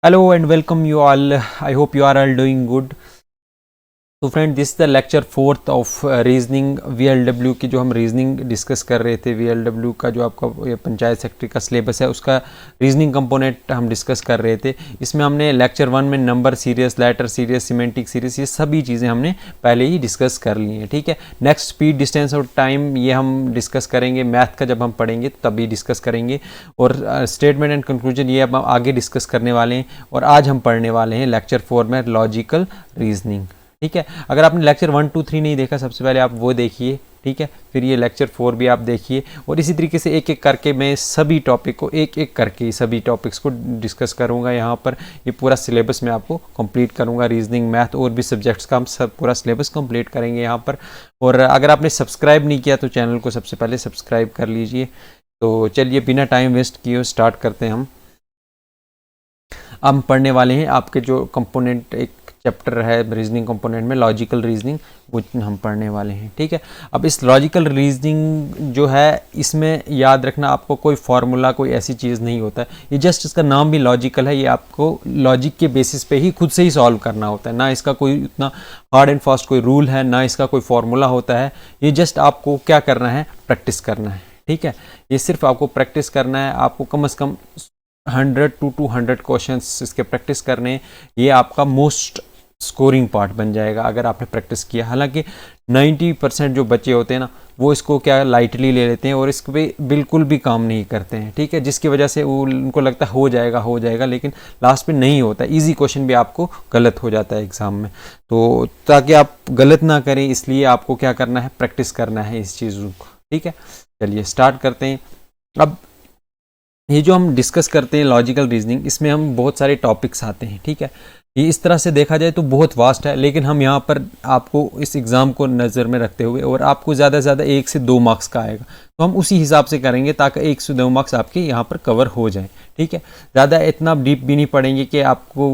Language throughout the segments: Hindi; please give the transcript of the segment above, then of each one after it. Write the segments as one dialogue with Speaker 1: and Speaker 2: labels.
Speaker 1: Hello and welcome you all. I hope you are all doing good. तो friend this the lecture fourth of reasoning VLW की जो हम रीजनिंग डिस्कस कर रहे थे। VLW का जो आपका पंचायत सेक्रेटरी का सिलेबस है उसका रीजनिंग कंपोनेंट हम डिस्कस कर रहे थे। इसमें हमने लेक्चर 1 में number series, letter series, semantic series, ये सभी चीज़ें हमने पहले ही डिस्कस कर ली हैं। ठीक है, नेक्स्ट स्पीड, डिस्टेंस और टाइम ये हम डिस्कस करेंगे। मैथ का जब हम पढ़ेंगे तभी डिस्कस करेंगे। और स्टेटमेंट एंड कंक्लूजन ये अब हम आगे डिस्कस करने वाले हैं। और आज हम पढ़ने वाले हैं लेक्चर 4 में लॉजिकल रीजनिंग। ठीक है, अगर आपने लेक्चर 1, 2, 3 नहीं देखा, सबसे पहले आप वो देखिए। ठीक है, फिर ये लेक्चर 4 भी आप देखिए। और इसी तरीके से एक एक करके मैं सभी टॉपिक को एक एक करके सभी टॉपिक्स को डिस्कस करूंगा। यहाँ पर ये पूरा सिलेबस मैं आपको कंप्लीट करूंगा। रीजनिंग, मैथ और भी सब्जेक्ट्स का हम सब पूरा सिलेबस कंप्लीट करेंगे यहाँ पर। और अगर आपने सब्सक्राइब नहीं किया तो चैनल को सबसे पहले सब्सक्राइब कर लीजिए। तो चलिए बिना टाइम वेस्ट किए स्टार्ट करते हैं। हम पढ़ने वाले हैं आपके जो कंपोनेंट, एक चैप्टर है रीजनिंग कंपोनेंट में लॉजिकल रीजनिंग, वो हम पढ़ने वाले हैं। ठीक है, अब इस लॉजिकल रीजनिंग जो है इसमें याद रखना आपको कोई फार्मूला, कोई ऐसी चीज़ नहीं होता है। ये जस्ट इसका नाम भी लॉजिकल है। ये आपको लॉजिक के बेसिस पे ही खुद से ही सॉल्व करना होता है। ना इसका कोई इतना हार्ड एंड फास्ट कोई रूल है, ना इसका कोई फार्मूला होता है। ये जस्ट आपको क्या करना है, प्रैक्टिस करना है। ठीक है, ये सिर्फ आपको प्रैक्टिस करना है। आपको कम से कम 100 to 200 क्वेश्चंस इसके प्रैक्टिस करने। ये आपका मोस्ट स्कोरिंग पार्ट बन जाएगा अगर आपने प्रैक्टिस किया। हालांकि 90% जो बच्चे होते हैं ना, वो इसको क्या लाइटली ले लेते हैं और इस पे बिल्कुल भी काम नहीं करते हैं। ठीक है, जिसकी वजह से वो उनको लगता है हो जाएगा, लेकिन लास्ट में नहीं होता। इजी क्वेश्चन भी आपको गलत हो जाता है एग्जाम में। तो ताकि आप गलत ना करें, इसलिए आपको क्या करना है, प्रैक्टिस करना है इस चीज़ों को। ठीक है, चलिए स्टार्ट करते हैं। अब ये जो हम डिस्कस करते हैं लॉजिकल रीजनिंग, इसमें हम बहुत सारे टॉपिक्स आते हैं। ठीक है, ये इस तरह से देखा जाए तो बहुत वास्ट है, लेकिन हम यहाँ पर आपको इस एग्ज़ाम को नज़र में रखते हुए, और आपको ज़्यादा से ज़्यादा 1 से 2 मार्क्स का आएगा, तो हम उसी हिसाब से करेंगे ताकि 1 से 2 मार्क्स आपके यहाँ पर कवर हो जाए। ठीक है, ज़्यादा इतना डीप भी नहीं पढ़ेंगे कि आपको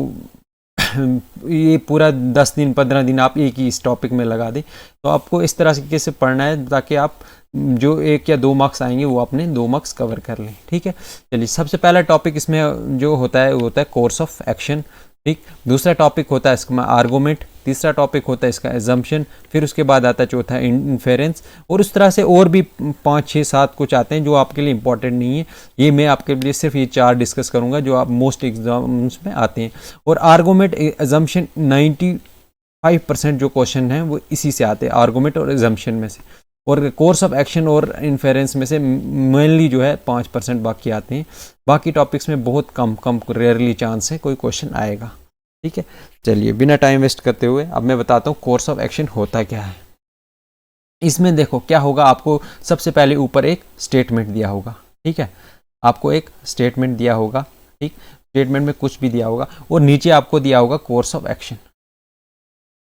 Speaker 1: ये पूरा 10 दिन 15 दिन आप एक ही इस टॉपिक में लगा दें। तो आपको इस तरह से पढ़ना है ताकि आप जो 1 या 2 मार्क्स आएंगे वो अपने 2 मार्क्स कवर कर लें। ठीक है, चलिए सबसे पहला टॉपिक इसमें जो होता है वो होता है कोर्स ऑफ एक्शन। ठीक, दूसरा टॉपिक होता है इसका आर्गूमेंट, तीसरा टॉपिक होता है इसका एजम्पशन, फिर उसके बाद आता है चौथा इन्फेरेंस। और उस तरह से और भी 5, 6, 7 कुछ आते हैं जो आपके लिए इंपॉर्टेंट नहीं है। ये मैं आपके लिए सिर्फ ये 4 डिस्कस करूंगा जो आप मोस्ट एग्जाम्स में आते हैं। और आर्गूमेंट, एजम्पशन, 95% जो क्वेश्चन हैं वो इसी से आते हैं, आर्गूमेंट और एजम्पशन में से। और कोर्स ऑफ एक्शन और इन्फेरेंस में से मेनली जो है 5% बाकी आते हैं। बाकी टॉपिक्स में बहुत कम रेयरली चांस है कोई क्वेश्चन आएगा। ठीक है, चलिए बिना टाइम वेस्ट करते हुए अब मैं बताता हूँ कोर्स ऑफ एक्शन होता क्या है। इसमें देखो क्या होगा, आपको सबसे पहले ऊपर एक स्टेटमेंट दिया होगा। ठीक है, आपको एक स्टेटमेंट दिया होगा। ठीक, स्टेटमेंट में कुछ भी दिया होगा और नीचे आपको दिया होगा course of action.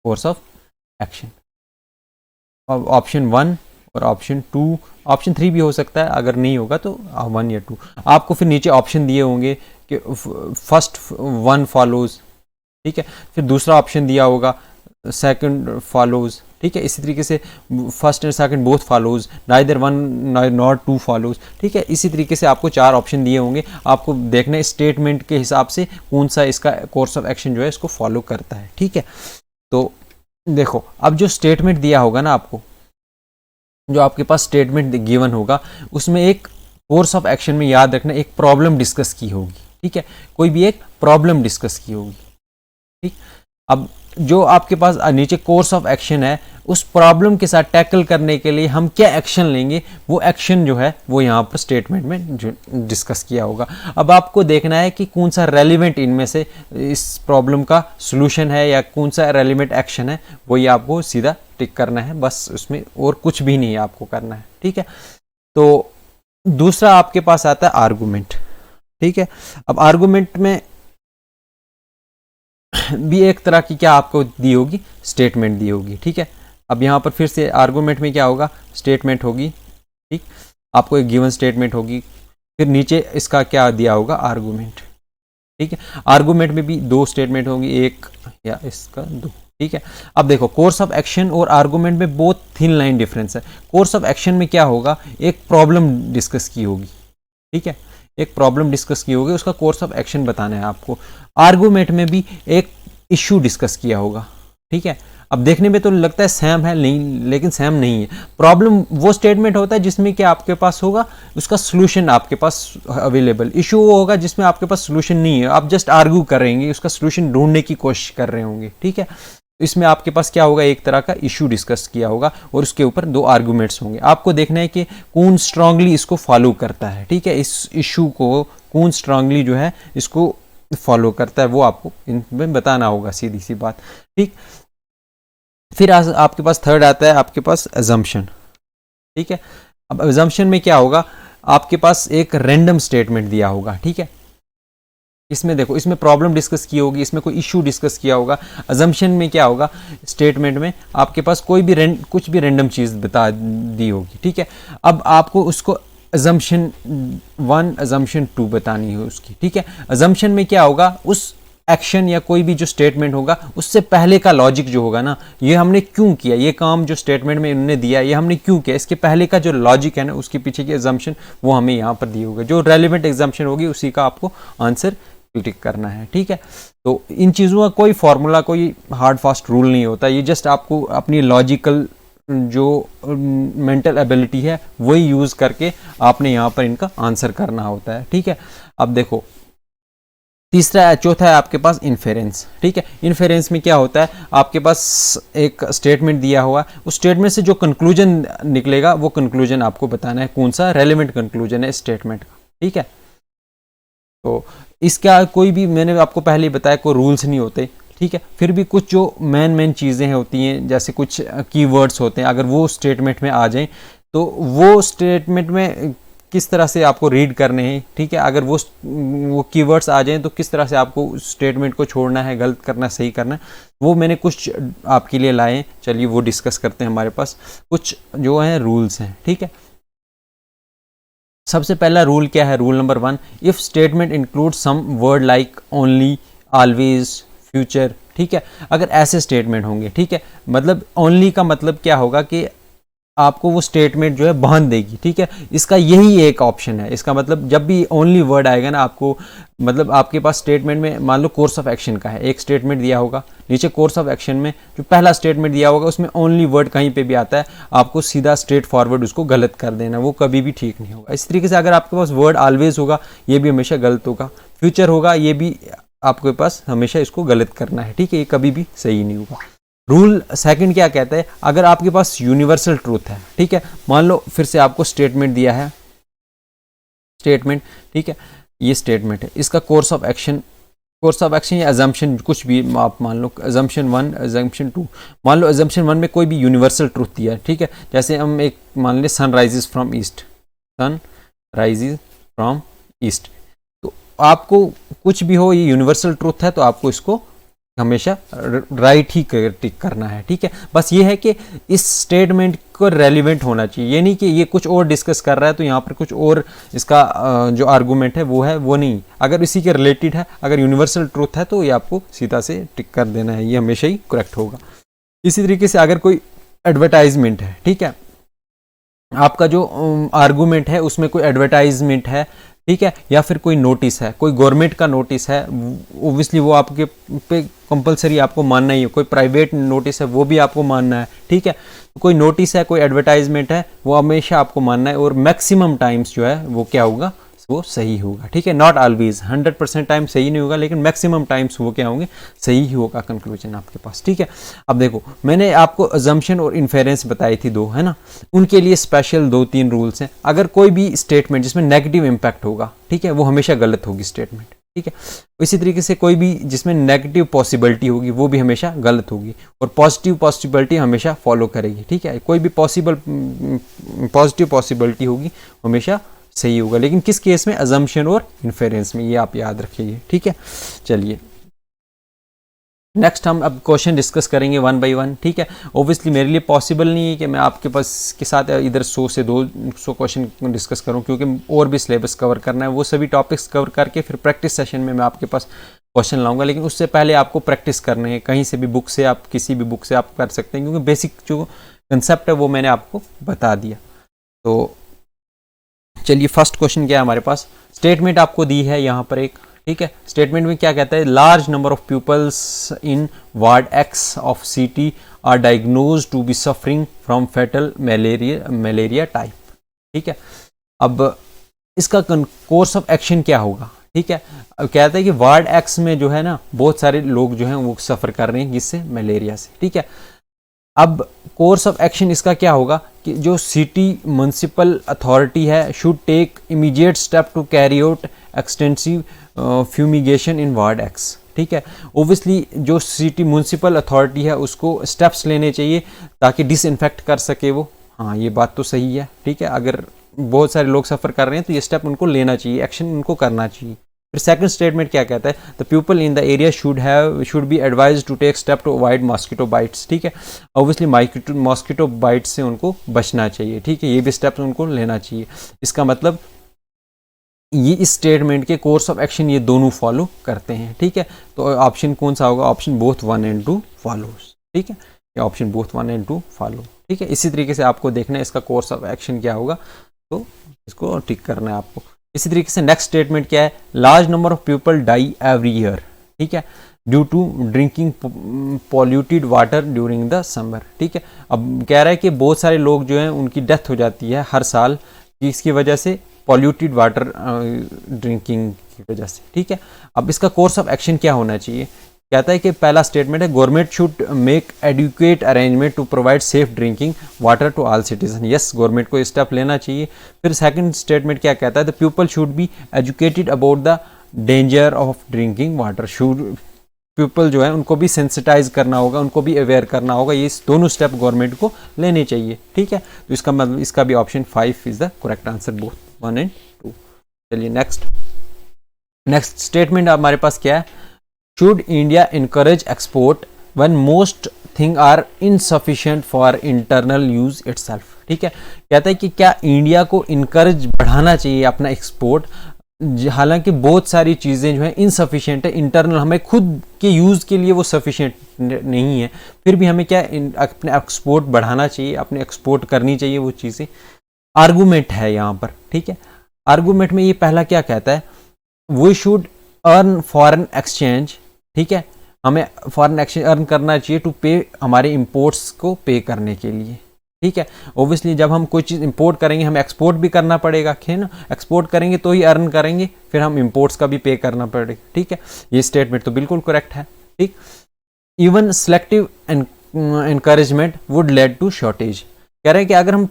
Speaker 1: Course of action option 1 और ऑप्शन 2, ऑप्शन 3 भी हो सकता है, अगर नहीं होगा तो 1 या 2। आपको फिर नीचे ऑप्शन दिए होंगे कि फर्स्ट 1 फॉलोज। ठीक है, फिर दूसरा ऑप्शन दिया होगा सेकंड फॉलोज। ठीक है, इसी तरीके से first and second both follows, neither 1 not 2 follows. ठीक है, इसी तरीके से आपको 4 ऑप्शन दिए होंगे। आपको देखना है स्टेटमेंट के हिसाब से कौन सा इसका कोर्स ऑफ एक्शन जो है इसको फॉलो करता है। ठीक है, तो देखो अब जो स्टेटमेंट दिया होगा ना, आपको जो आपके पास स्टेटमेंट गिवन होगा उसमें एक कोर्स ऑफ एक्शन में याद रखना एक प्रॉब्लम डिस्कस की होगी। ठीक है, कोई भी एक प्रॉब्लम डिस्कस की होगी। ठीक, अब जो आपके पास नीचे कोर्स ऑफ एक्शन है, उस प्रॉब्लम के साथ टैकल करने के लिए हम क्या एक्शन लेंगे, वो एक्शन जो है वो यहाँ पर स्टेटमेंट में डिस्कस किया होगा। अब आपको देखना है कि कौन सा रेलिवेंट इनमें से इस प्रॉब्लम का सॉल्यूशन है या कौन सा रेलिवेंट एक्शन है, वो ये आपको सीधा टिक करना है, बस उसमें और कुछ भी नहीं आपको करना है। ठीक है, तो दूसरा आपके पास आता है आर्गूमेंट। ठीक है, अब आर्गूमेंट में भी एक तरह की क्या आपको दी होगी, स्टेटमेंट दी होगी। ठीक है, अब यहाँ पर फिर से आर्गूमेंट में क्या होगा, स्टेटमेंट होगी। ठीक, आपको एक गिवन स्टेटमेंट होगी, फिर नीचे इसका क्या दिया होगा, आर्गूमेंट। ठीक है, आर्गूमेंट में भी 2 स्टेटमेंट होगी, एक या इसका 2। ठीक है, अब देखो कोर्स ऑफ एक्शन और आर्गूमेंट में बहुत थिन लाइन डिफरेंस है। कोर्स ऑफ एक्शन में क्या होगा, एक प्रॉब्लम डिस्कस की होगी। ठीक है, एक प्रॉब्लम डिस्कस की होगी, उसका कोर्स ऑफ एक्शन बताना है आपको। आर्गूमेंट में भी एक इश्यू डिस्कस किया होगा, ठीक है। अब देखने में तो लगता है सेम है, नहीं, लेकिन सेम नहीं है। प्रॉब्लम वो स्टेटमेंट होता है जिसमें कि आपके पास होगा उसका सोल्यूशन आपके पास अवेलेबल। इशू वो होगा जिसमें आपके पास सोल्यूशन नहीं है, आप जस्ट आर्ग्यू करेंगे, उसका सोल्यूशन ढूंढने की कोशिश कर रहे होंगे, ठीक है। इसमें आपके पास क्या होगा, एक तरह का इशू डिस्कस किया होगा और उसके ऊपर 2 आर्गुमेंट्स होंगे। आपको देखना है कि कौन स्ट्रांगली इसको फॉलो करता है, ठीक है। इस इशू को कौन स्ट्रांगली जो है इसको फॉलो करता है, वो आपको इनमें बताना होगा, सीधी सी बात, ठीक। फिर आपके पास थर्ड आता है आपके पास अजम्पशन, ठीक है। अब अजम्पशन में क्या होगा, आपके पास एक रैंडम स्टेटमेंट दिया होगा, ठीक है। इसमें देखो, इसमें प्रॉब्लम डिस्कस की होगी, इसमें कोई इशू डिस्कस किया होगा। अजम्पशन में क्या होगा, स्टेटमेंट में आपके पास कोई भी कुछ भी रैंडम चीज़ बता दी होगी, ठीक है। अब आपको उसको अजम्पशन 1 अजम्पशन 2 बतानी है उसकी, ठीक है। अजम्पशन में क्या होगा, उस एक्शन या कोई भी जो स्टेटमेंट होगा उससे पहले का लॉजिक जो होगा ना, ये हमने क्यों किया, ये काम जो स्टेटमेंट में उन्होंने दिया ये हमने क्यों किया, इसके पहले का जो लॉजिक है ना, उसके पीछे की अजम्पशन वो हमें यहाँ पर दी होगी। जो रेलिवेंट एग्जाम्पशन होगी उसी का आपको आंसर टिक करना है, ठीक है। तो इन चीज़ों का कोई फॉर्मूला, कोई हार्ड फास्ट रूल नहीं होता, ये जस्ट आपको अपनी लॉजिकल जो मेंटल एबिलिटी है वही यूज़ करके आपने यहाँ पर इनका आंसर करना होता है, ठीक है। अब देखो, चौथा है आपके पास इन्फेरेंस, ठीक है। इन्फेरेंस में क्या होता है, आपके पास एक स्टेटमेंट दिया हुआ, उस स्टेटमेंट से जो कंक्लूजन निकलेगा वो कंक्लूजन आपको बताना है, कौन सा रेलेवेंट कंक्लूजन है स्टेटमेंट का, ठीक है। तो इसका कोई भी, मैंने आपको पहले ही बताया, कोई रूल्स नहीं होते, ठीक है। फिर भी कुछ जो मेन चीज़ें होती हैं, जैसे कुछ कीवर्ड्स होते हैं, अगर वो स्टेटमेंट में आ जाएं तो वो स्टेटमेंट में किस तरह से आपको रीड करने हैं, ठीक है। अगर वो कीवर्ड्स आ जाएं तो किस तरह से आपको स्टेटमेंट को छोड़ना है, गलत करना, सही करना है, वो मैंने कुछ आपके लिए लाए। चलिए वो डिस्कस करते हैं। हमारे पास कुछ जो है रूल्स हैं, ठीक है। सबसे पहला रूल क्या है, rule number 1, if statement include some word like only, always, future, ठीक है। अगर ऐसे स्टेटमेंट होंगे, ठीक है, मतलब ओनली का मतलब क्या होगा कि आपको वो स्टेटमेंट जो है बांध देगी, ठीक है। इसका यही एक ऑप्शन है, इसका मतलब जब भी ओनली वर्ड आएगा ना, आपको मतलब आपके पास स्टेटमेंट में मान लो कोर्स ऑफ एक्शन का है, एक स्टेटमेंट दिया होगा, नीचे कोर्स ऑफ एक्शन में जो पहला स्टेटमेंट दिया होगा उसमें ओनली वर्ड कहीं पे भी आता है, आपको सीधा स्ट्रेट फॉरवर्ड उसको गलत कर देना, वो कभी भी ठीक नहीं होगा। इस तरीके से अगर आपके पास वर्ड ऑलवेज होगा, ये भी हमेशा गलत होगा। फ्यूचर होगा, ये भी आपके पास हमेशा इसको गलत करना है, ठीक है, ये कभी भी सही नहीं होगा। रूल सेकंड क्या कहता है, अगर आपके पास यूनिवर्सल ट्रूथ है, ठीक है, मान लो फिर से आपको स्टेटमेंट दिया है, स्टेटमेंट, ठीक है, ये स्टेटमेंट है, इसका कोर्स ऑफ एक्शन या अजम्पशन कुछ भी आप मान लो, अजम्पशन 1 अजम्पशन 2, मान लो अजम्पशन 1 में कोई भी यूनिवर्सल ट्रूथ दिया है, ठीक है। जैसे हम एक मान ले sun rises from east, sun rises from east, तो आपको कुछ भी हो, ये यूनिवर्सल ट्रूथ है तो आपको इसको हमेशा राइट ही टिक करना है, ठीक है। बस ये है कि इस स्टेटमेंट को रेलिवेंट होना चाहिए, ये नहीं कि ये कुछ और डिस्कस कर रहा है तो यहाँ पर कुछ और इसका जो आर्गूमेंट है वो है, वो नहीं। अगर इसी के रिलेटेड है, अगर यूनिवर्सल ट्रूथ है तो ये आपको सीधा से टिक कर देना है, ये हमेशा ही करेक्ट होगा। इसी तरीके से अगर कोई एडवर्टाइजमेंट है, ठीक है, आपका जो आर्गूमेंट है उसमें कोई एडवर्टाइजमेंट है, ठीक है, या फिर कोई नोटिस है, कोई गवर्नमेंट का नोटिस है, ओब्वियसली वो आपके पे कंपलसरी आपको मानना ही है। कोई प्राइवेट नोटिस है वो भी आपको मानना है, ठीक है। कोई नोटिस है, कोई एडवर्टाइजमेंट है, वो हमेशा आपको मानना है, और मैक्सिमम टाइम्स जो है वो क्या होगा, वो सही होगा, ठीक है। नॉट ऑलवेज 100% टाइम सही नहीं होगा, लेकिन मैक्सिमम टाइम्स वो क्या होंगे, सही ही होगा कंक्लूजन आपके पास, ठीक है। अब देखो, मैंने आपको अजम्पशन और इन्फेरेंस बताई थी 2, है ना, उनके लिए स्पेशल 2-3 रूल्स हैं। अगर कोई भी स्टेटमेंट जिसमें नेगेटिव इंपैक्ट होगा, ठीक है, वो हमेशा गलत होगी स्टेटमेंट, ठीक है। इसी तरीके से कोई भी जिसमें नेगेटिव पॉसिबिलिटी होगी वो भी हमेशा गलत होगी, और पॉजिटिव पॉसिबिलिटी हमेशा फॉलो करेगी, ठीक है। कोई भी पॉजिटिव पॉसिबिलिटी होगी हमेशा सही होगा, लेकिन किस केस में, अजम्पशन और इन्फेरेंस में, ये आप याद रखिए, ठीक है। चलिए नेक्स्ट हम अब क्वेश्चन डिस्कस करेंगे 1 बाय 1, ठीक है। ऑब्वियसली मेरे लिए पॉसिबल नहीं है कि मैं आपके पास के साथ इधर 100 से 200 क्वेश्चन डिस्कस करूं, क्योंकि और भी सिलेबस कवर करना है, वो सभी टॉपिक्स कवर करके फिर प्रैक्टिस सेशन में मैं आपके पास क्वेश्चन लाऊंगा। लेकिन उससे पहले आपको प्रैक्टिस करने हैं, कहीं से भी बुक से, आप किसी भी बुक से आप कर सकते हैं, क्योंकि बेसिक जो कंसेप्ट है वो मैंने आपको बता दिया। तो चलिए फर्स्ट क्वेश्चन क्या है हमारे पास, स्टेटमेंट आपको दी है यहाँ पर एक, ठीक है। स्टेटमेंट में क्या कहता है, large number of peoples in ward X of city are diagnose to be suffering from fatal malaria type, ठीक है। अब इसका कोर्स ऑफ एक्शन क्या होगा, ठीक है। अब कहता है कि वार्ड एक्स में जो है ना बहुत सारे लोग जो हैं वो सफ़र कर रहे हैं जिससे मलेरिया से, ठीक है। अब कोर्स ऑफ एक्शन इसका क्या होगा कि जो सिटी म्यूनसिपल अथॉरिटी है should take immediate step to carry out extensive fumigation in ward X, ठीक है। ओबियसली जो सिटी म्यूनसिपल अथॉरिटी है उसको स्टेप्स लेने चाहिए ताकि डिसइंफेक्ट कर सके वो, हाँ ये बात तो सही है, ठीक है। अगर बहुत सारे लोग सफ़र कर रहे हैं तो ये स्टेप उनको लेना चाहिए, एक्शन उनको करना चाहिए। फिर सेकंड स्टेटमेंट क्या कहता है, the people in the area should be advise to take step to avoid mosquito bites, ठीक है। ऑब्वियसली मॉस्किटो बाइट से उनको बचना चाहिए, ठीक है, ये भी स्टेप्स उनको लेना चाहिए। इसका मतलब ये इस स्टेटमेंट के कोर्स ऑफ एक्शन ये दोनों फॉलो करते हैं, ठीक है। तो ऑप्शन कौन सा होगा, ऑप्शन बोथ 1 and 2 फॉलोज, ठीक है, ये ऑप्शन बोथ 1 and 2 फॉलो, ठीक है। इसी तरीके से आपको देखना है इसका कोर्स ऑफ एक्शन क्या होगा, तो इसको टिक करना है आपको। इसी तरीके से नेक्स्ट स्टेटमेंट क्या है, large number of people die every year, ठीक है, due to drinking polluted water during the summer, ठीक है। अब कह रहा है कि बहुत सारे लोग जो हैं उनकी डेथ हो जाती है हर साल इसकी वजह से, पॉल्यूटेड वाटर ड्रिंकिंग की वजह से, ठीक है। अब इसका कोर्स ऑफ एक्शन क्या होना चाहिए, कहता है कि पहला स्टेटमेंट है government should make adequate arrangement to provide safe drinking water to all citizen, yes government को स्टेप लेना चाहिए। फिर सेकंड स्टेटमेंट क्या कहता है, the people should be educated about the danger of drinking water, should people जो है उनको भी सेंसिटाइज करना होगा, उनको भी अवेयर करना होगा, ये दोनों स्टेप गवर्नमेंट को लेने चाहिए, ठीक है। तो इसका मतलब इसका भी option 5 is the correct answer, both 1 and 2। चलिए नेक्स्ट स्टेटमेंट हमारे पास क्या है, should India encourage export when most thing are insufficient for internal use itself, ठीक है। कहता है कि क्या इंडिया को इनकरेज बढ़ाना चाहिए अपना एक्सपोर्ट, हालांकि बहुत सारी चीज़ें जो हैं इनसफिशिएंट है, इंटरनल हमें खुद के यूज़ के लिए वो सफिशिएंट नहीं है, फिर भी हमें क्या अपने एक्सपोर्ट बढ़ाना चाहिए, अपने एक्सपोर्ट करनी चाहिए वो चीज़ें। आर्गूमेंट है यहाँ पर, ठीक है। आर्गूमेंट में ये पहला क्या कहता है, we should earn foreign exchange, ठीक है, हमें फॉरेन एक्सचेंज अर्न करना चाहिए टू पे, हमारे इंपोर्ट्स को पे करने के लिए, ठीक है। ओब्वियसली जब हम कोई चीज़ इंपोर्ट करेंगे हमें एक्सपोर्ट भी करना पड़ेगा, ठीक है ना, एक्सपोर्ट करेंगे तो ही अर्न करेंगे, फिर हम इंपोर्ट्स का भी पे करना पड़ेगा, ठीक है। ये स्टेटमेंट तो बिल्कुल करेक्ट है, ठीक। Even selective encouragement would lead to shortage, कह रहे हैं कि अगर हम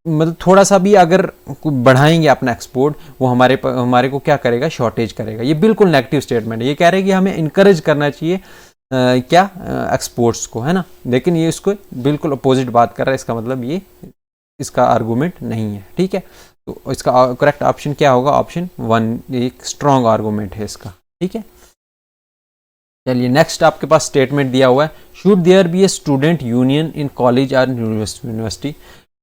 Speaker 1: मतलब थोड़ा सा भी अगर बढ़ाएंगे अपना एक्सपोर्ट वो हमारे को क्या करेगा, शॉर्टेज करेगा, ये बिल्कुल नेगेटिव स्टेटमेंट है। ये कह रहे हैं कि हमें इनकरेज करना चाहिए क्या एक्सपोर्ट्स को, है ना, लेकिन ये इसको बिल्कुल अपोजिट बात कर रहा है, इसका मतलब ये इसका आर्गूमेंट नहीं है, ठीक है। तो इसका करेक्ट ऑप्शन क्या होगा, ऑप्शन 1, एक स्ट्रॉन्ग आर्गूमेंट है इसका, ठीक है। चलिए नेक्स्ट आपके पास स्टेटमेंट दिया हुआ है, should there be a student union in college और यूनिवर्सिटी।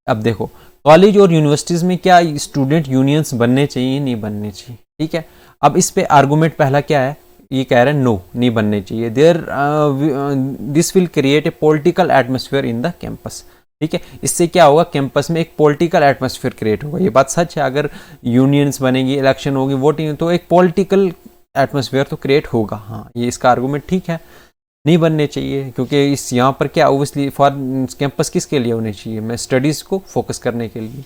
Speaker 1: अब देखो कॉलेज और यूनिवर्सिटीज़ में क्या स्टूडेंट यूनियंस बनने चाहिए, नहीं बनने चाहिए, ठीक है। अब इस पे आर्गूमेंट पहला क्या है, ये कह रहे हैं नो, नहीं बनने चाहिए, this will create a political atmosphere in the campus, ठीक है। इससे क्या होगा, कैंपस में एक पॉलिटिकल एटमोसफियर क्रिएट होगा, ये बात सच है। अगर यूनियंस बनेगी, इलेक्शन होगी, वोटिंग, तो एक पॉलिटिकल एटमोसफियर तो क्रिएट होगा, हाँ ये इसका आर्गूमेंट ठीक है, नहीं बनने चाहिए, क्योंकि इस यहाँ पर क्या ओबियसली फॉर कैंपस किसके लिए होने चाहिए, मैं स्टडीज़ को फोकस करने के लिए।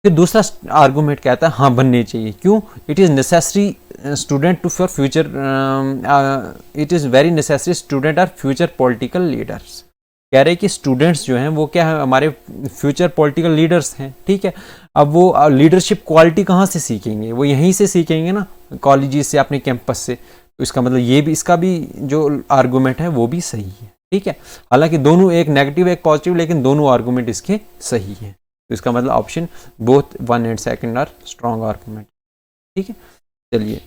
Speaker 1: फिर दूसरा आर्गूमेंट कहता है हाँ बनने चाहिए, क्यों, it is necessary student to for future, it is very necessary student are future political leaders, कह रहे हैं कि स्टूडेंट्स जो हैं वो क्या है, हमारे फ्यूचर पॉलिटिकल लीडर्स हैं, ठीक है। अब वो लीडरशिप क्वालिटी कहाँ से सीखेंगे, वो यहीं से सीखेंगे ना, कॉलेज से, अपने कैंपस से। तो इसका मतलब ये भी, इसका भी जो आर्गूमेंट है वो भी सही है, ठीक है। हालांकि दोनों, एक नेगेटिव एक पॉजिटिव, लेकिन दोनों आर्गूमेंट इसके सही है। तो इसका मतलब option both 1 and 2 are strong argument, ठीक है। चलिए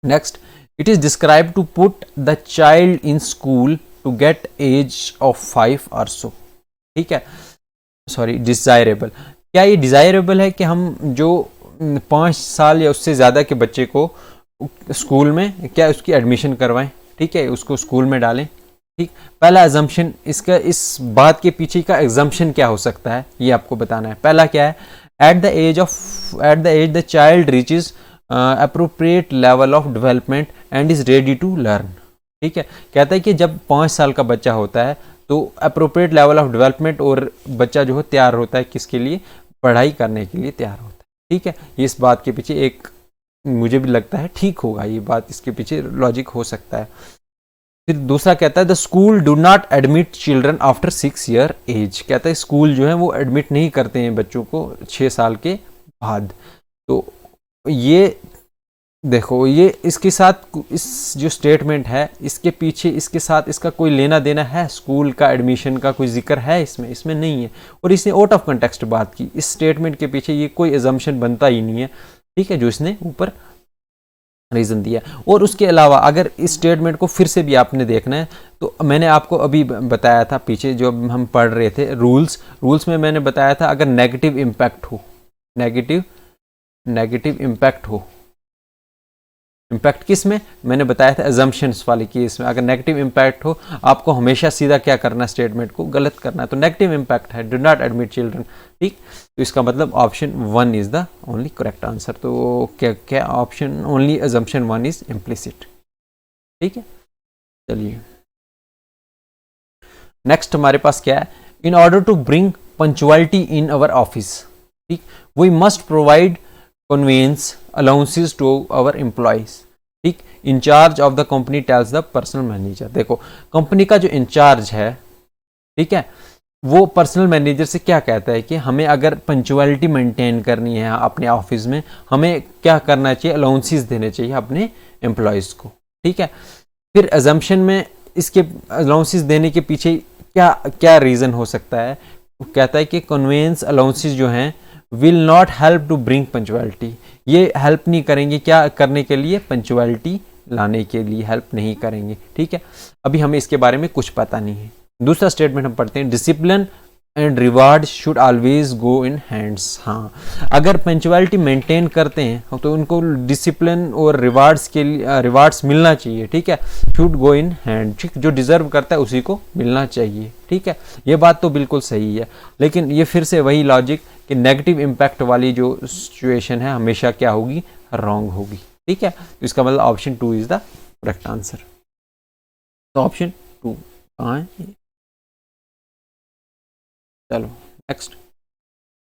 Speaker 1: next, it is describe to put the child in school to get age of 5 or so, ठीक है, सॉरी डिजायरेबल, क्या ये डिजायरेबल है कि हम जो 5 साल या उससे ज़्यादा के बच्चे को स्कूल में क्या उसकी एडमिशन करवाएं, ठीक है, उसको स्कूल में डालें, ठीक। पहला एजम्पशन, इसका इस बात के पीछे का एग्जम्पशन क्या हो सकता है ये आपको बताना है। पहला क्या है, at the age the child reaches appropriate level of development and is ready to learn. ठीक है, कहता है कि जब 5 साल का बच्चा होता है तो अप्रोप्रिएट लेवल ऑफ डेवलपमेंट, और बच्चा जो है तैयार होता है किसके लिए, पढ़ाई करने के लिए तैयार होता है। ठीक है, इस बात के पीछे एक, मुझे भी लगता है ठीक होगा ये बात, इसके पीछे लॉजिक हो सकता है। फिर दूसरा कहता है the school do not admit children after 6 year age. कहता है स्कूल जो है वो एडमिट नहीं करते हैं बच्चों को 6 साल के बाद। तो ये देखो, ये इसके साथ, इस जो स्टेटमेंट है इसके पीछे, इसके साथ इसका कोई लेना देना है, स्कूल का एडमिशन का कोई जिक्र है इसमें नहीं है, और इसने आउट ऑफ कंटेक्स्ट बात की। इस स्टेटमेंट के पीछे ये कोई एजम्पशन बनता ही नहीं है। ठीक है, जो इसने ऊपर रीज़न दिया। और उसके अलावा अगर इस स्टेटमेंट को फिर से भी आपने देखना है तो मैंने आपको अभी बताया था पीछे जो हम पढ़ रहे थे रूल्स में मैंने बताया था, अगर नेगेटिव इम्पैक्ट हो, नेगेटिव इम्पैक्ट हो, इम्पैक्ट किस में, मैंने बताया था अजम्पशंस वाले केस में, अगर नेगेटिव इम्पैक्ट हो आपको हमेशा सीधा क्या करना, स्टेटमेंट को गलत करना है। तो नेगेटिव इम्पैक्ट है, डू नॉट एडमिट चिल्ड्रन। ठीक, तो इसका मतलब option 1 is the only correct answer. तो क्या option only assumption 1 is implicit. ठीक है, चलिए नेक्स्ट हमारे पास क्या है, in order to bring punctuality in our office, ठीक, we must provide conveyance allowances to our employees। ठीक, in charge of the company tells the personnel manager. देखो, कंपनी का जो इंचार्ज है, ठीक है, वो पर्सनल मैनेजर से क्या कहता है कि हमें अगर पंक्चुअलिटी मेंटेन करनी है अपने ऑफिस में, हमें क्या करना चाहिए, अलाउंसेस देने चाहिए अपने एम्प्लॉयज़ को। ठीक है, फिर अजम्पशन में इसके अलाउंसेस देने के पीछे क्या क्या रीज़न हो सकता है, कहता है कि कन्वेंस अलाउंसेस जो हैं will not help to bring punctuality, ये हेल्प नहीं करेंगे क्या करने के लिए, पंक्चुअलिटी लाने के लिए हेल्प नहीं करेंगे। ठीक है, अभी हमें इसके बारे में कुछ पता नहीं है। दूसरा स्टेटमेंट हम पढ़ते हैं, discipline and reward should always go in hands. हाँ, अगर पंक्चुअलिटी मेंटेन करते हैं तो उनको डिसिप्लिन और रिवार्ड्स के लिए रिवार्ड्स मिलना चाहिए। ठीक है, शुड गो इन हैंड, ठीक, जो डिजर्व करता है उसी को मिलना चाहिए। ठीक है, ये बात तो बिल्कुल सही है, लेकिन ये फिर से वही लॉजिक कि नेगेटिव इम्पैक्ट वाली जो सिचुएशन है हमेशा क्या होगी, रॉन्ग होगी। ठीक है, तो इसका मतलब option 2 is the correct answer. तो ऑप्शन 2 कहाँ है, चलो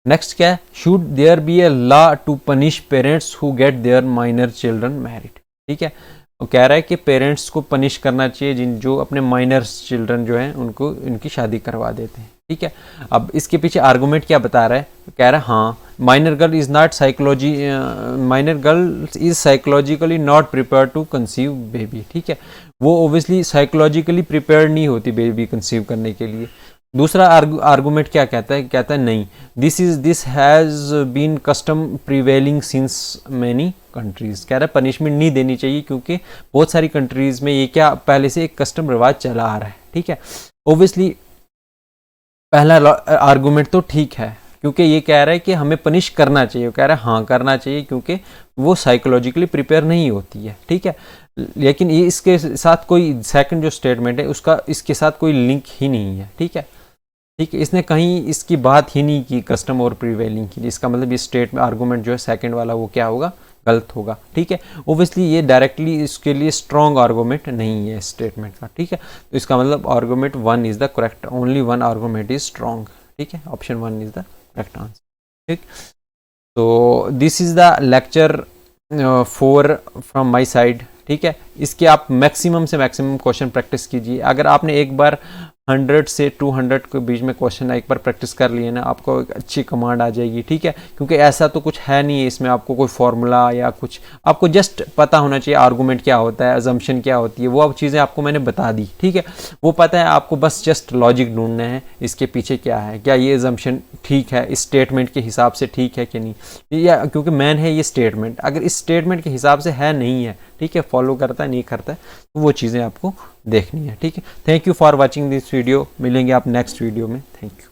Speaker 1: नेक्स्ट क्या है, should there be a law to punish parents who get their minor children married. ठीक है, वो कह रहा है कि पेरेंट्स को पनिश करना चाहिए जो अपने माइनर चिल्ड्रन जो हैं उनको इनकी शादी करवा देते हैं। ठीक है, अब इसके पीछे आर्गूमेंट क्या बता रहा है, कह रहा है हाँ, minor girl is psychologically not prepare to conceive baby. ठीक है, वो ओबियसली साइकोलॉजिकली प्रिपेयर नहीं होती बेबी कंसीव करने के लिए। दूसरा आर्गूमेंट क्या कहता है, कहता है नहीं, this has been custom prevailing since many countries. कह रहा है पनिशमेंट नहीं देनी चाहिए क्योंकि बहुत सारी कंट्रीज में ये क्या पहले से एक कस्टम रिवाज चला आ रहा है। ठीक है, ओबियसली पहला आर्गूमेंट तो ठीक है क्योंकि ये कह रहा है कि हमें पनिश करना चाहिए, वो कह रहा है हाँ करना चाहिए क्योंकि वो साइकोलॉजिकली प्रिपेयर नहीं होती है। ठीक है, लेकिन ये इसके साथ कोई सेकंड जो स्टेटमेंट है उसका इसके साथ कोई लिंक ही नहीं है। ठीक है, ठीक है, इसने कहीं इसकी बात ही नहीं की कस्टम और प्रिवेलिंग की, इसका मतलब ये स्टेट में आर्गूमेंट जो है सेकंड वाला वो क्या होगा, गलत होगा। ठीक है, ओबियसली ये डायरेक्टली इसके लिए स्ट्रॉन्ग आर्गूमेंट नहीं है स्टेटमेंट का। ठीक है, तो इसका मतलब argument 1 is the correct, only 1 argument is strong. ठीक है, option 1 is the correct answer. ठीक, तो this is the lecture 4 from my side. ठीक है, इसके आप मैक्सिमम से मैक्सिमम क्वेश्चन प्रैक्टिस कीजिए। अगर आपने एक बार 100 से 200 के बीच में क्वेश्चन एक बार प्रैक्टिस कर लिए ना, आपको एक अच्छी कमांड आ जाएगी। ठीक है, क्योंकि ऐसा तो कुछ है नहीं है इसमें आपको कोई फॉर्मूला या कुछ, आपको जस्ट पता होना चाहिए आर्गूमेंट क्या होता है, अजम्पशन क्या होती है, वो अब चीज़ें आपको मैंने बता दी। ठीक है, वो पता है आपको, बस जस्ट लॉजिक ढूंढना है इसके पीछे क्या है, क्या ये अजम्पशन ठीक है, इस स्टेटमेंट के हिसाब से ठीक है कि नहीं, या क्योंकि मैन है ये स्टेटमेंट, अगर इस स्टेटमेंट के हिसाब से है नहीं है, ठीक है, फॉलो करता है नहीं करता है, तो वो चीज़ें आपको देखनी है। ठीक है, thank you for watching this video, मिलेंगे आप नेक्स्ट वीडियो में, थैंक यू।